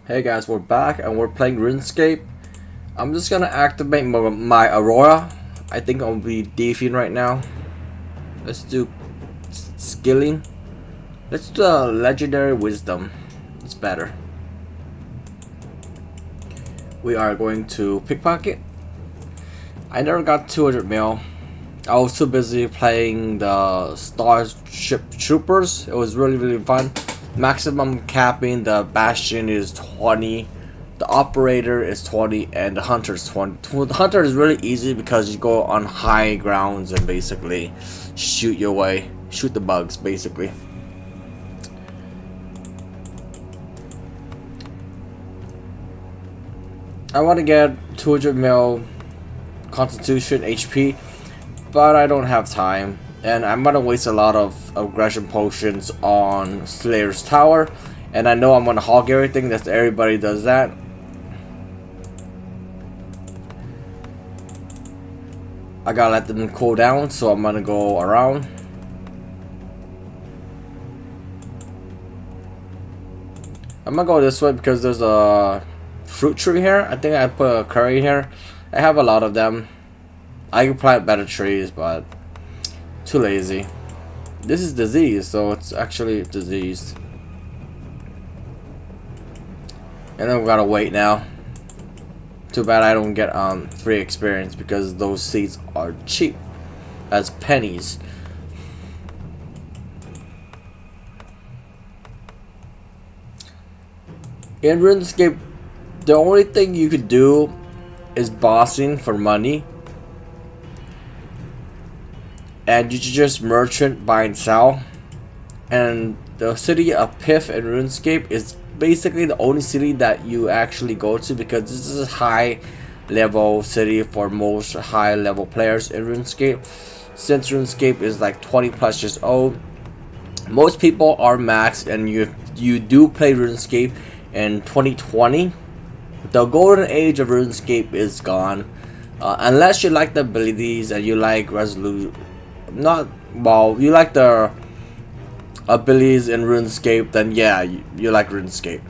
Hey guys, we're back and we're playing Runescape. I'm just gonna activate my Aurora. I think I'll be deafing right now. Let's do skilling. Let's do a legendary wisdom. It's better. We are going to pickpocket. I never got 200 mil. I was too busy playing the Starship Troopers. It was really fun. Maximum capping, the Bastion is 20, the Operator is 20, and the Hunter is 20. The Hunter is really easy because you go on high grounds and basically shoot your way, shoot the bugs basically. I want to get 200 mil Constitution HP, but I don't have time. And I'm gonna waste a lot of aggression potions on Slayer's Tower, and I know I'm gonna hog everything. That's everybody does that. I gotta let them cool down, so I'm gonna go around. I'm gonna go this way because there's a fruit tree here. I think I put a curry here. I have a lot of them. I can plant better trees, but too lazy. This is disease, so it's actually diseased. And then we gotta wait now. Too bad I don't get free experience because those seeds are cheap as pennies. In RuneScape, the only thing you could do is bossing for money. And you just merchant, buy and sell. And the city of Piff in RuneScape is basically the only city that you actually go to, because this is a high level city for most high level players in RuneScape. Since RuneScape is like 20 plus years old, most people are maxed, and you do play RuneScape in 2020. The golden age of RuneScape is gone, unless you like the abilities and you like resolution. You like the abilities in RuneScape, then yeah, you like RuneScape.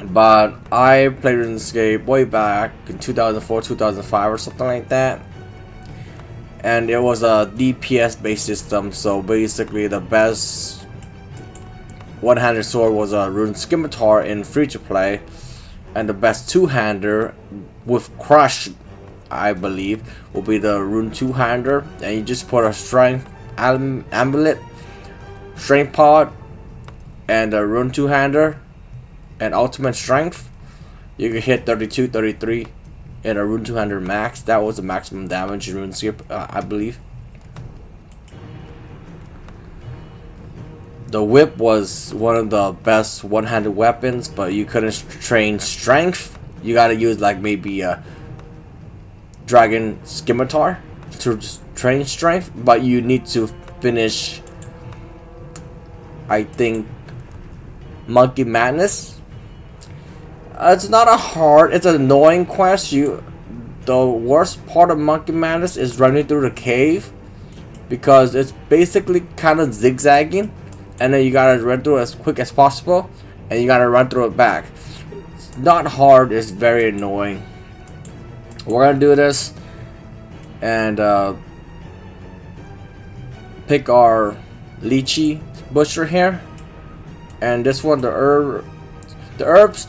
But I played RuneScape way back in 2004, 2005 or something like that. And it was a DPS based system, so basically the best one-handed sword was a Rune Scimitar in free to play. And the best two-hander with Crush, I believe, will be the Rune two-hander, and you just put a strength amulet, strength pod, and a Rune two-hander, and ultimate strength. You can hit 32, 33 in a Rune two-hander max. That was the maximum damage in RuneScape, I believe. The whip was one of the best one-handed weapons, but you couldn't train strength. You gotta use like maybe a Dragon Scimitar to train strength, but you need to finish, I think, Monkey Madness. It's not a hard, it's an annoying quest. The worst part of Monkey Madness is running through the cave, because it's basically kind of zigzagging, and then you gotta run through as quick as possible, and you gotta run through it back. It's not hard, it's very annoying. We're gonna do this and pick our lychee butcher here, and this one, the herbs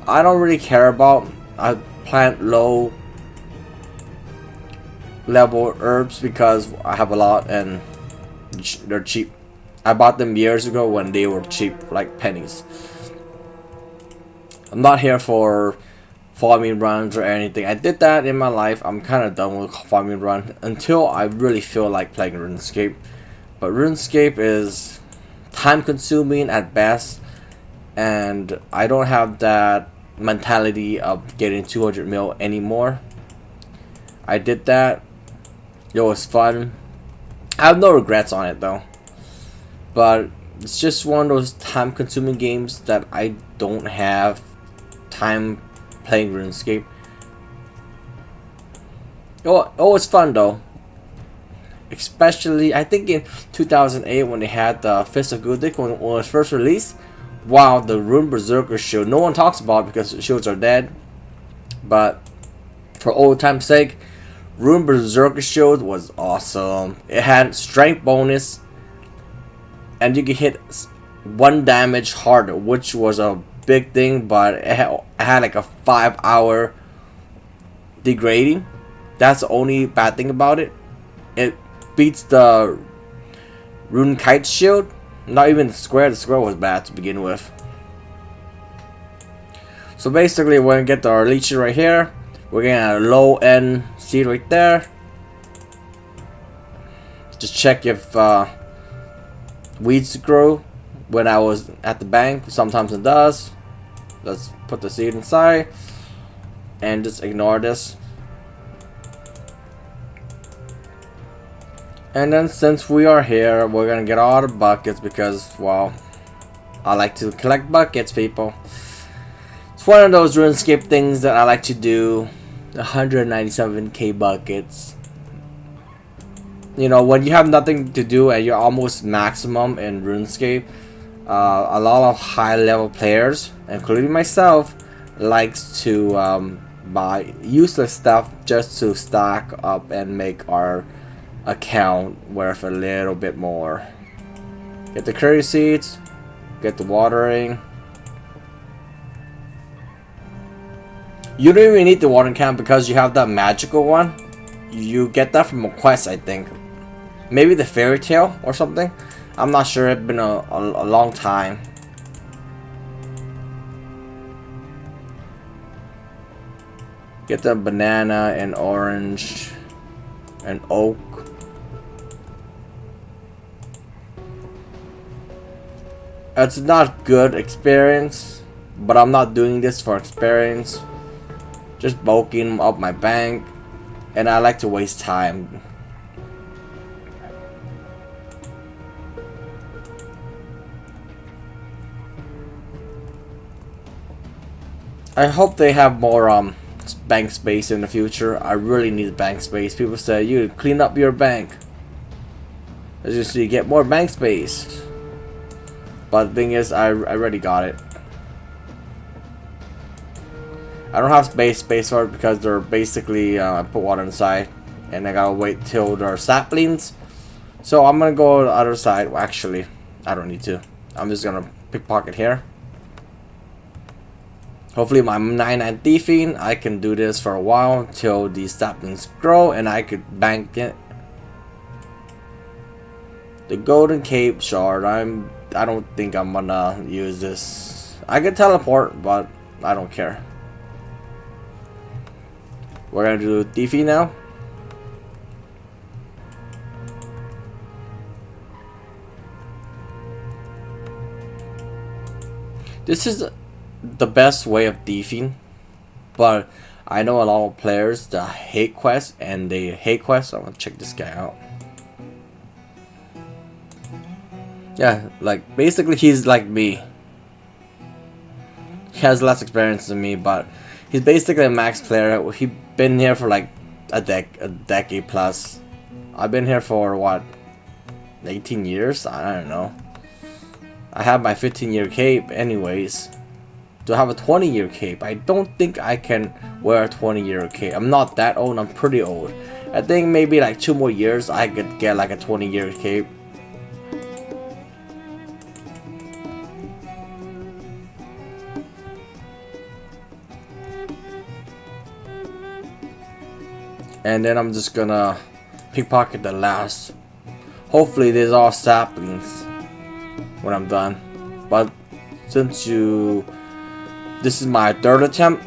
I don't really care about. I plant low level herbs because I have a lot and they're cheap. I bought them years ago when they were cheap, like pennies. I'm not here for farming runs or anything. I did that in my life. I'm kind of done with farming run until I really feel like playing RuneScape. But RuneScape is time consuming at best, and I don't have that mentality of getting 200 mil anymore. I did that. It was fun. I have no regrets on it though. But it's just one of those time consuming games that I don't have time playing RuneScape. Oh, it's fun though. Especially, I think in 2008 when they had the Fist of Gudik when it was first released. wow, the Rune Berserker shield. No one talks about it because shields are dead. But for old time's sake, Rune Berserker shield was awesome. It had strength bonus, and you could hit 1 damage harder, which was a big thing. But it had like a 5-hour degrading. That's the only bad thing about it. It beats the Rune Kite shield. Not even the square. The square was bad to begin with. So basically, we're gonna get our leeches right here. We're getting a low end seed right there. Just check if weeds grow when I was at the bank. Sometimes it does. Let's put the seed inside and just ignore this. And then since we are here, we're gonna get all the buckets because, well, I like to collect buckets, people. It's one of those RuneScape things that I like to do. 197k buckets. You know, when you have nothing to do and you're almost maximum in RuneScape, a lot of high level players, including myself, likes to buy useless stuff just to stack up and make our account worth a little bit more. Get the curry seeds, get the watering. You don't even need the watering can because you have that magical one. You get that from a quest, I think. Maybe the fairy tale or something. I'm not sure. It's been a long time. Get the banana and orange and oak. It's not good experience, but I'm not doing this for experience. Just bulking up my bank, and I like to waste time. I hope they have more bank space in the future. I really need bank space. People say you clean up your bank. As you see, get more bank space. But the thing is, I already got it. I don't have space for it because they're basically I put water inside, and I gotta wait till they're saplings. So I'm gonna go to the other side. Well, actually, I don't need to. I'm just gonna pickpocket here. Hopefully, my 9-9 thieving, I can do this for a while till these saplings grow, and I could bank it. The Golden Cape Shard. I don't think I'm gonna use this. I can teleport, but I don't care. We're gonna do thieving now. This is the best way of thieving, but I know a lot of players that hate quests, and they hate quests. I'm gonna check this guy out. Yeah, like basically he's like me. He has less experience than me, but he's basically a max player. He's been here for like a decade plus. I've been here for what, 18 years? I don't know. I have my 15-year cape anyways. Do I have a 20-year cape? I don't think I can wear a 20-year cape. I'm not that old. I'm pretty old. I think maybe like 2 more years I could get like a 20-year cape. And then I'm just gonna pickpocket the last. Hopefully there's all saplings when I'm done. But since this is my 3rd attempt,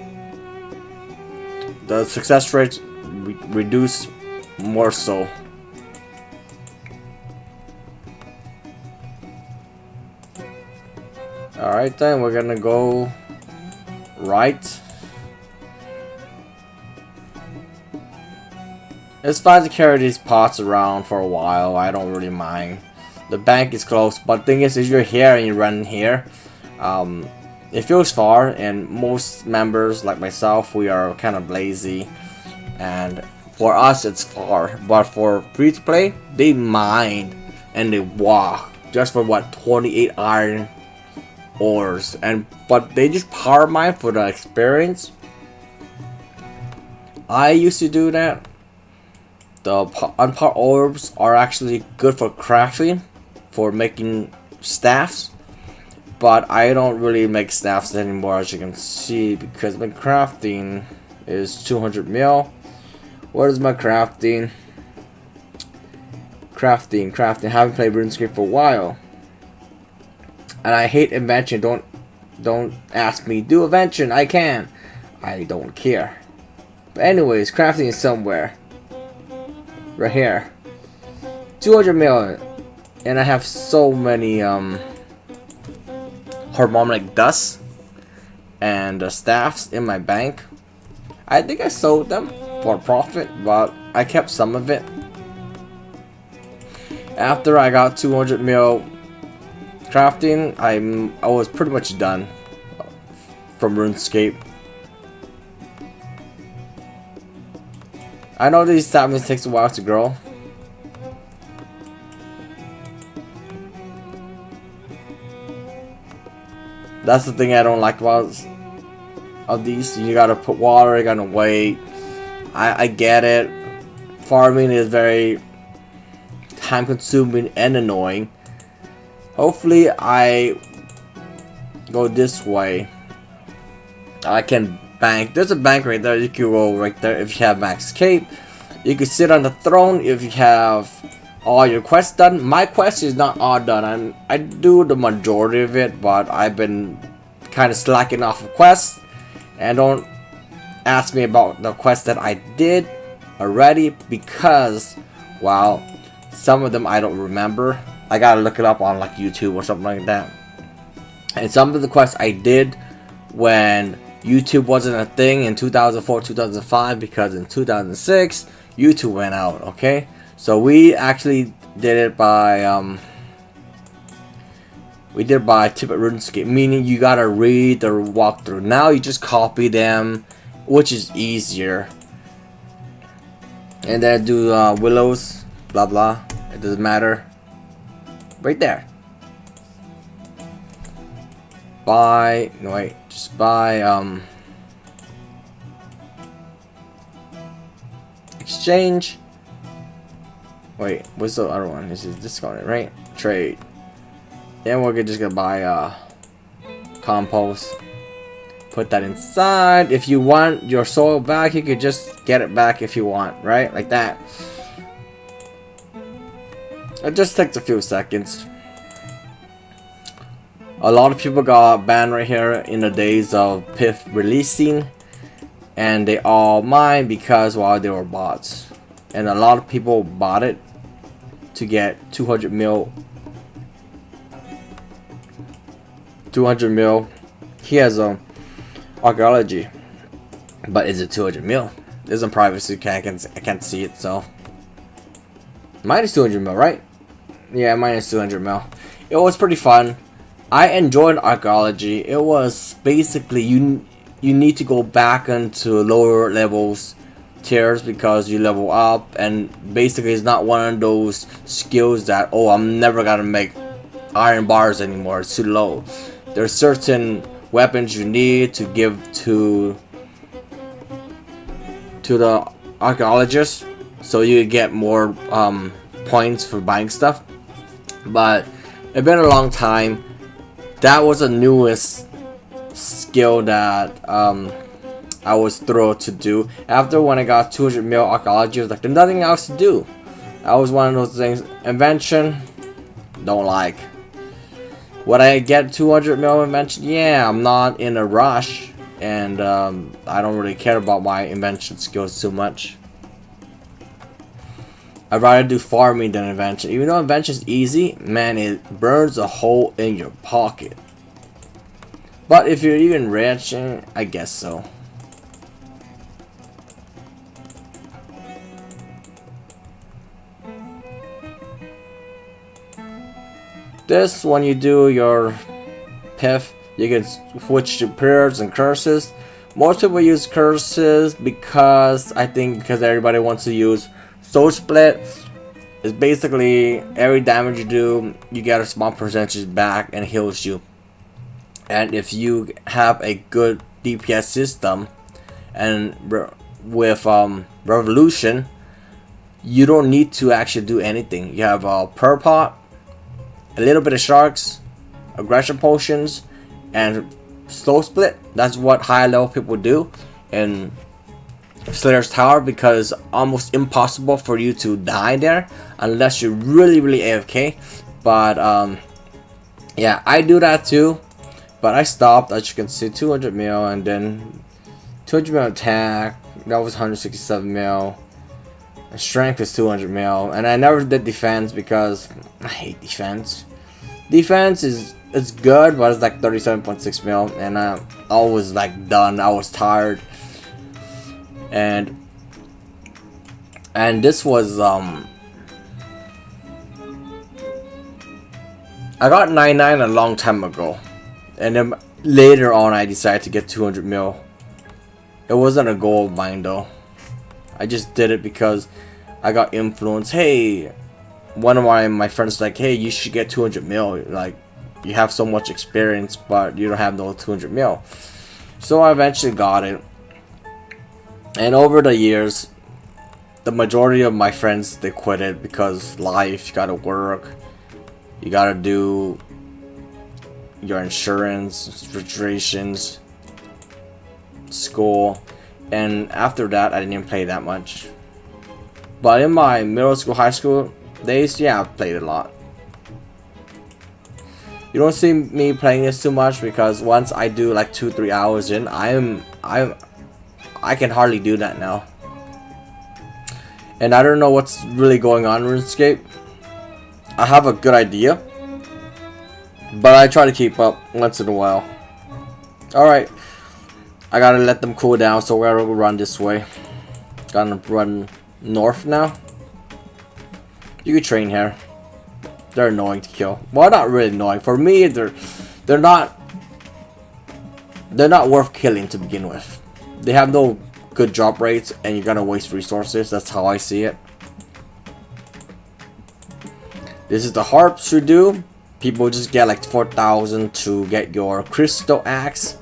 the success rate reduced more so. Alright then, we're gonna go right. It's fine to carry these pots around for a while. I don't really mind. The bank is close, but the thing is, if you're here and you run here, it feels far, and most members like myself, we are kind of lazy, and for us it's far. But for free to play, they mind and they walk just for what, 28 iron. ores, but they just power mine for the experience. I used to do that. The unpowered orbs are actually good for crafting, for making staffs, but I don't really make staffs anymore, as you can see, because my crafting is 200 mil. What is my crafting? Crafting. Haven't played RuneScape for a while, and I hate invention. Don't ask me. Do invention. I can. I don't care. But anyways, crafting is somewhere. Right here. 200 mil. And I have so many harmonic dust and staffs in my bank. I think I sold them for profit, but I kept some of it. After I got 200 mil crafting, I was pretty much done from RuneScape. I know these saplings takes a while to grow. That's the thing I don't like about these. You gotta put water, you gotta wait. I get it. Farming is very time consuming and annoying. Hopefully I go this way. I can bank. There's a bank right there. You can go right there if you have max cape. You can sit on the throne if you have all your quests done. My quest is not all done. I do the majority of it, but I've been kind of slacking off of quests. And don't ask me about the quests that I did already, because, well, some of them I don't remember. I gotta look it up on like YouTube or something like that. And some of the quests I did when YouTube wasn't a thing in 2004, 2005, because in 2006 YouTube went out. Okay, so we actually did it by tip at RuneScape, meaning you gotta read the walkthrough. Now you just copy them, which is easier, and then do willows, blah blah. It doesn't matter. Right there. Buy. No wait. Just buy. Exchange. Wait. What's the other one? This is discounted, right? Trade. Then we're just gonna buy compost. Put that inside. If you want your soil back, you could just get it back if you want, right? Like that. It just takes a few seconds. A lot of people got banned right here in the days of PIF releasing, and they all mined because, well, they were bots, and a lot of people bought it to get 200 mil. 200 mil. He has a archaeology, but is it 200 mil? There's some privacy. I can't see it, so mine is 200 mil, right? Yeah, mine is 200 mil. It was pretty fun. I enjoyed archaeology. It was basically you need to go back into lower levels tiers because you level up, and basically it's not one of those skills that, oh, I'm never gonna make iron bars anymore, it's too low. There's certain weapons you need to give to the archaeologist so you get more points for buying stuff. But it's been a long time. That was the newest skill that I was thrilled to do. After when I got 200 mil archaeology, I was like, there's nothing else to do. That was one of those things. Invention, don't like. Would I get 200 mil invention? Yeah, I'm not in a rush, and I don't really care about my invention skills too much. I'd rather do farming than invention. Even though invention is easy, man, it burns a hole in your pocket. But if you're even rich, I guess so. This, when you do your PIF, you can switch to prayers and curses. Most people use curses because everybody wants to use Soul Split. Is basically every damage you do, you get a small percentage back and heals you. And if you have a good DPS system and with Revolution, you don't need to actually do anything. You have a Purpot, a little bit of Sharks, aggression potions, and slow split. That's what high level people do in Slayer's Tower, because almost impossible for you to die there unless you're really AFK. But yeah, I do that too, but I stopped. As you can see, 200 mil, and then 200 mil attack. That was 167 mil. And strength is 200 mil, and I never did defense because I hate defense. Defense is it's good, but it's like 37.6 mil, and I was like done. I was tired, and this was I got 99 a long time ago, and then later on I decided to get 200 mil. It wasn't a goal of mine though. I just did it because I got influenced. Hey, one of my friends like, hey, you should get 200 mil. Like, you have so much experience, but you don't have no 200 mil. So I eventually got it. And over the years, the majority of my friends, they quit it because life, you gotta work, you gotta do your insurance, registrations, school, and after that I didn't even play that much. But in my middle school, high school days, yeah, I played a lot. You don't see me playing this too much because once I do like 2-3 hours in, I can hardly do that now. And I don't know what's really going on in RuneScape. I have a good idea, but I try to keep up once in a while. Alright, I gotta let them cool down, so we're gonna run this way. Gonna run north now. You can train here. They're annoying to kill. Well, not really annoying. For me, they're not worth killing to begin with. They have no good drop rates, and you're gonna waste resources. That's how I see it. This is the harps you do. People just get like 4,000 to get your crystal axe.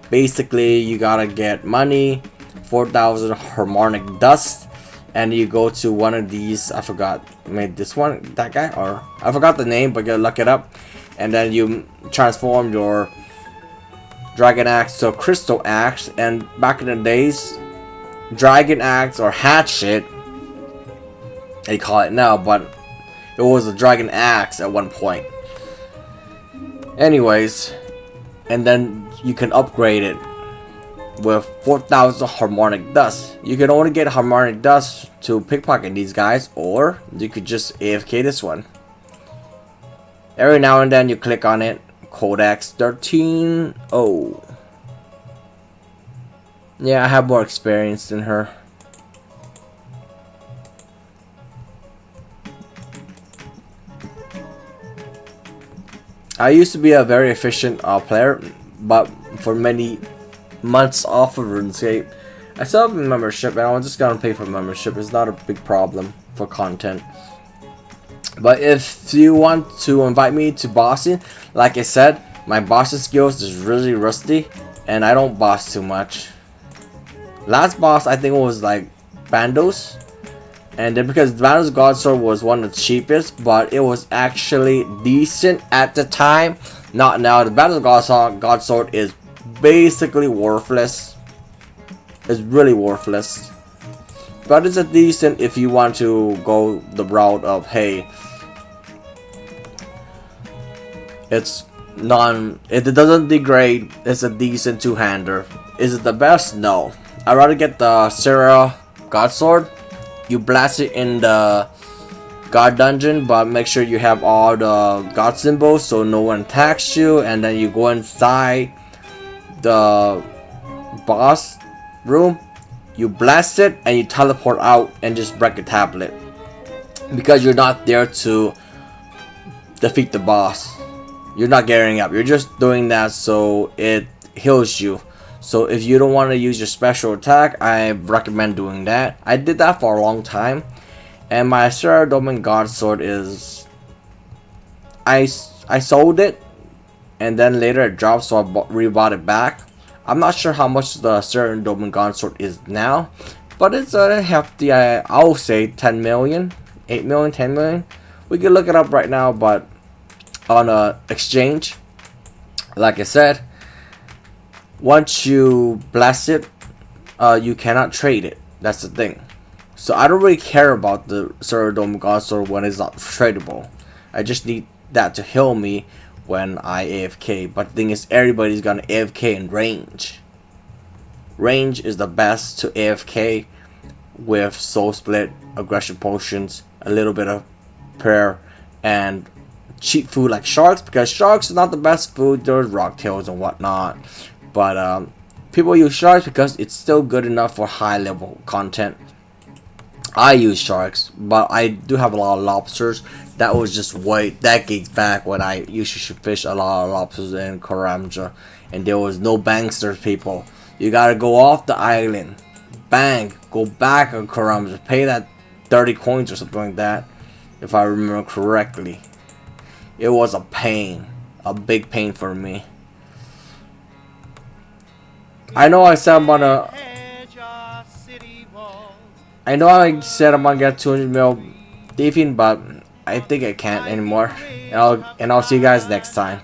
Basically, you gotta get money, 4,000 harmonic dust, and you go to one of these. I forgot, maybe this one, that guy, or I forgot the name, but you look it up, and then you transform your dragon axe to a crystal axe. And back in the days, dragon axe or hatchet, they call it now, but it was a dragon axe at one point. Anyways, and then you can upgrade it with 4,000 harmonic dust. You can only get harmonic dust to pickpocket these guys, or you could just AFK this one. Every now and then you click on it. Codex 13. Oh, yeah, I have more experience than her. I used to be a very efficient player, but for many months off of RuneScape, I still have a membership, and I'm just gonna pay for membership. It's not a big problem for content. But if you want to invite me to bossing, like I said, my bossing skills is really rusty, and I don't boss too much. Last boss I think was like Bandos, and then because Bandos Godsword was one of the cheapest, but it was actually decent at the time. Not now. The Bandos Godsword is basically worthless. It's really worthless. But it's a decent if you want to go the route of, hey, it doesn't degrade. It's a decent two-hander. Is it the best? No. I'd rather get the Sarah Godsword. You blast it in the God dungeon, but make sure you have all the God symbols so no one attacks you, and then you go inside the boss room, you blast it, and you teleport out and just break a tablet, because you're not there to defeat the boss. You're not gearing up. You're just doing that so it heals you. So if you don't want to use your special attack, I recommend doing that. I did that for a long time, and my Sarah Domain God Sword is I sold it and then later it dropped, so I rebought it back. I'm not sure how much the certain Domingon sword is now, but it's a hefty, I'll say 10 million, 8 million, 10 million. We can look it up right now, but on a exchange, like I said, once you bless it, you cannot trade it. That's the thing. So I don't really care about the Sir Domingon sword when it's not tradable. I just need that to heal me when I AFK. But the thing is, everybody's gonna AFK in range. Range is the best to AFK with soul split, aggression potions, a little bit of prayer, and cheap food like sharks, because sharks is not the best food. There's rock tails and whatnot, but people use sharks because it's still good enough for high level content. I use sharks, but I do have a lot of lobsters. That was just way decades back when I used to fish a lot of lobsters in Karamja, and there was no banksters, people. You gotta go off the island, bang, go back on Karamja, pay that 30 coins or something like that, if I remember correctly. It was a pain, a big pain for me. I know I said I'm gonna get 200 mil thieving, but I think I can't anymore. And I'll see you guys next time.